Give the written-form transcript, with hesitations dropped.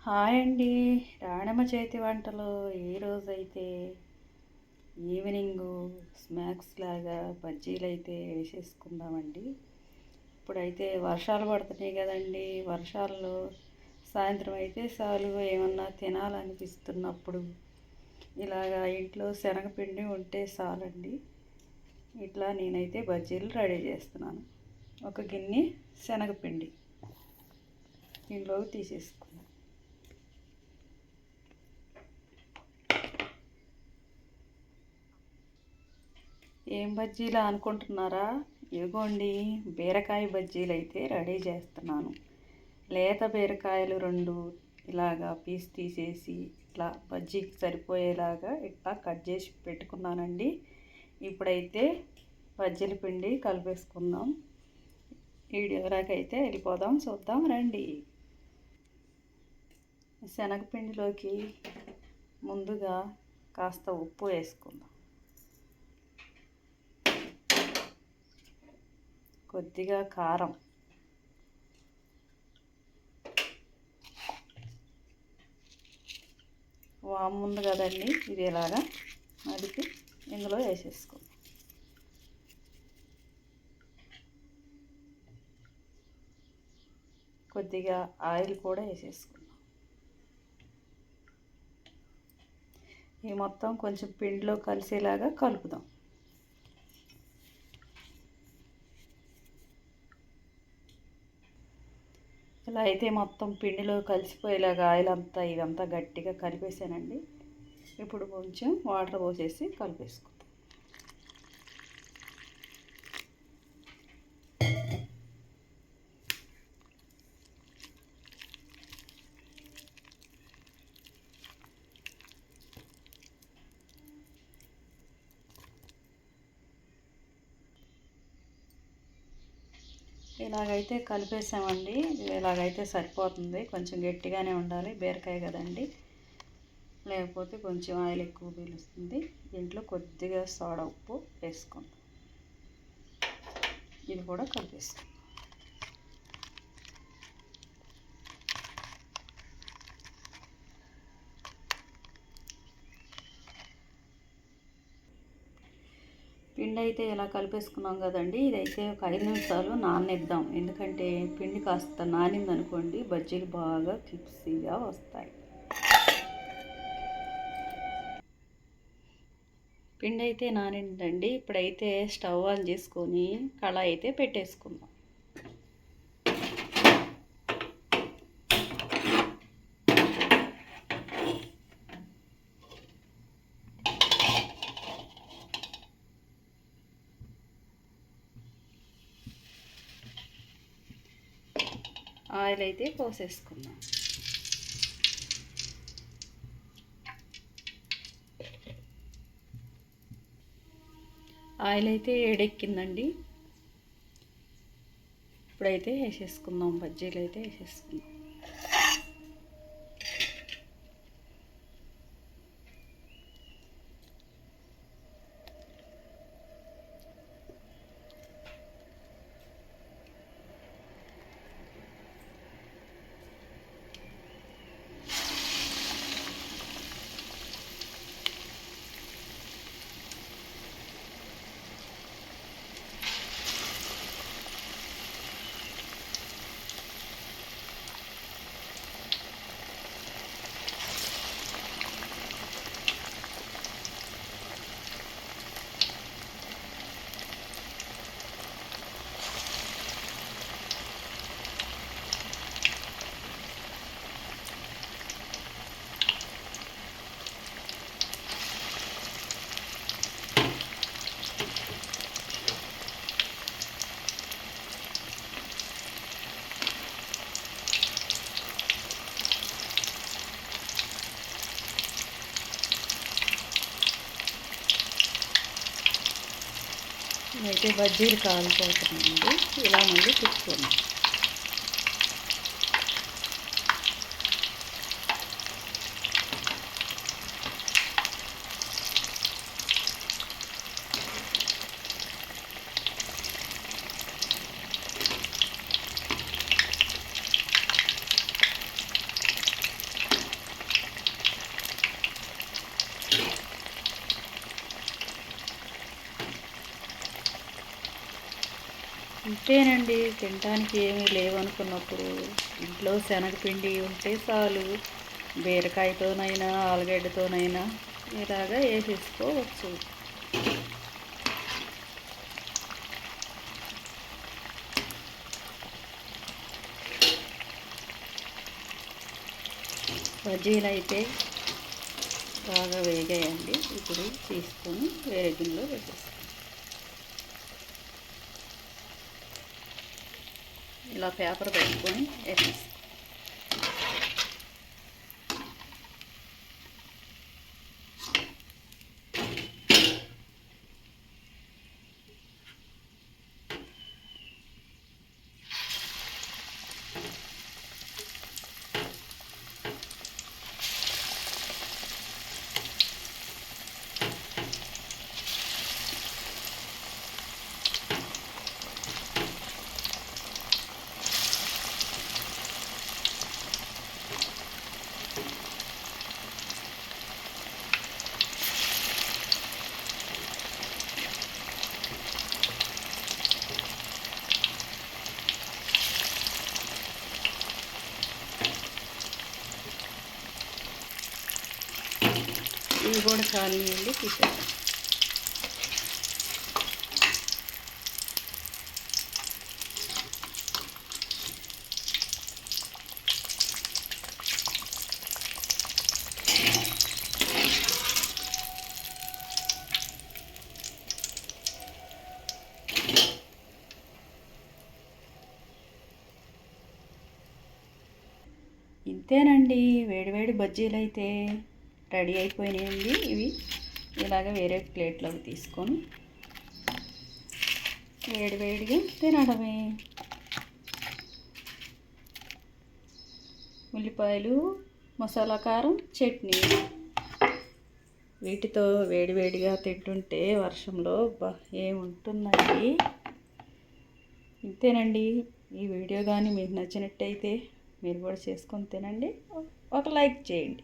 Hi అండి. రాణమ్మ చేతి వంటలు ఈరోజైతే ఈవినింగు స్నాక్స్ లాగా బజ్జీలు అయితే వేసేసుకుందామండి. ఇప్పుడైతే వర్షాలు పడుతున్నాయి కదండి. వర్షాల్లో సాయంత్రం అయితే చాలు ఏమన్నా తినాలనిపిస్తున్నప్పుడు ఇలాగా ఇంట్లో శనగపిండి ఉంటే చాలండి. ఇట్లా నేనైతే బజ్జీలు రెడీ చేస్తున్నాను. ఒక గిన్నె శనగపిండి దీనిలోకి తీసేసుకున్నాను. ఏం బజ్జీలా అనుకుంటున్నారా? ఇదిగోండి, బీరకాయ బజ్జీలు అయితే రెడీ చేస్తున్నాను. లేత బీరకాయలు 2 ఇలాగా పీస్ తీసేసి ఇట్లా బజ్జీకి సరిపోయేలాగా ఇట్లా కట్ చేసి పెట్టుకున్నానండి. ఇప్పుడైతే బజ్జీల పిండి కలిపేసుకుందాం. వీడియోలోకైతే వెళ్ళిపోదాం, చూద్దాం రండి. శనగపిండిలోకి ముందుగా కాస్త ఉప్పు వేసుకుందాం, కొద్దిగా కారం, వాము ఉంది కదండి, ఇది ఇలాగా నలిపి ఇందులో వేసేసుకుందాం. కొద్దిగా ఆయిల్ కూడా వేసేసుకుందాం. ఈ మొత్తం కొంచెం పిండిలో కలిసేలాగా కలుపుదాం. ఇలా అయితే మొత్తం పిండిలో కలిసిపోయేలాగా ఆయిల్ అంతా ఇదంతా గట్టిగా కలిపేసానండి. ఇప్పుడు కొంచెం వాటర్ పోసేసి కలిపేసుకుందాం. ఇలాగైతే కలిపేసామండి. ఇలాగైతే సరిపోతుంది. కొంచెం గట్టిగానే ఉండాలి, బీరకాయ కదండి, లేకపోతే కొంచెం ఆయిల్ ఎక్కువ పీలుస్తుంది. దీంట్లో కొద్దిగా సోడా ఉప్పు వేసుకుందాం. ఇది కూడా కలిపేసుకుందాం. పిండి అయితే ఇలా కలిపేసుకున్నాం కదండి. ఇదైతే ఒక 5 నిమిషాలు నాననిద్దాం. ఎందుకంటే పిండి కాస్త నానిందనుకోండి బజ్జీలు బాగా క్రిప్సీగా వస్తాయి. పిండి అయితే నానిందండి. ఇప్పుడైతే స్టవ్ ఆన్ చేసుకొని కళాయి అయితే పెట్టేసుకుందాం. ఆయిల్ అయితే పోసేసుకుందాం. ఆయిల్ అయితే వేడెక్కిందండి. ఇప్పుడైతే వేసేసుకుందాం, బజ్జీలు అయితే వేసేసుకుందాం. అయితే బజ్జీలు కాలిపోతున్నాయండి. ఇలా మళ్ళీ తిప్పుకోండి. ఇంతేనండి, తినడానికి ఏమీ లేవనుకున్నప్పుడు ఇంట్లో శనగపిండి ఉంటే చాలు, బీరకాయతోనైనా ఆలుగడ్డతోనైనా ఇలాగా వేసేసుకోవచ్చు. బజ్జీలు అయితే బాగా వేగాయండి. ఇప్పుడు తీసుకొని వేరే గిన్నెలో పెట్టేస్తాం. ఇలా పేపర్ పెట్టుకొని వేసేస్తాం. ఇవి కూడా చాలండి, తీసేస్తాం. ఇంతేనండి, వేడివేడి బజ్జీలు అయితే రెడీ అయిపోయినాయండి. ఇవి ఇలాగ వేరే ప్లేట్లోకి తీసుకొని వేడివేడిగా తినడమే. ఉల్లిపాయలు, మసాలా కారం, చట్నీ, వీటితో వేడివేడిగా తింటుంటే వర్షంలో ఏముంటుందండి. ఇంతేనండి. ఈ వీడియో కానీ మీకు నచ్చినట్టయితే మీరు కూడా చేసుకొని తినండి. ఒక లైక్ చేయండి.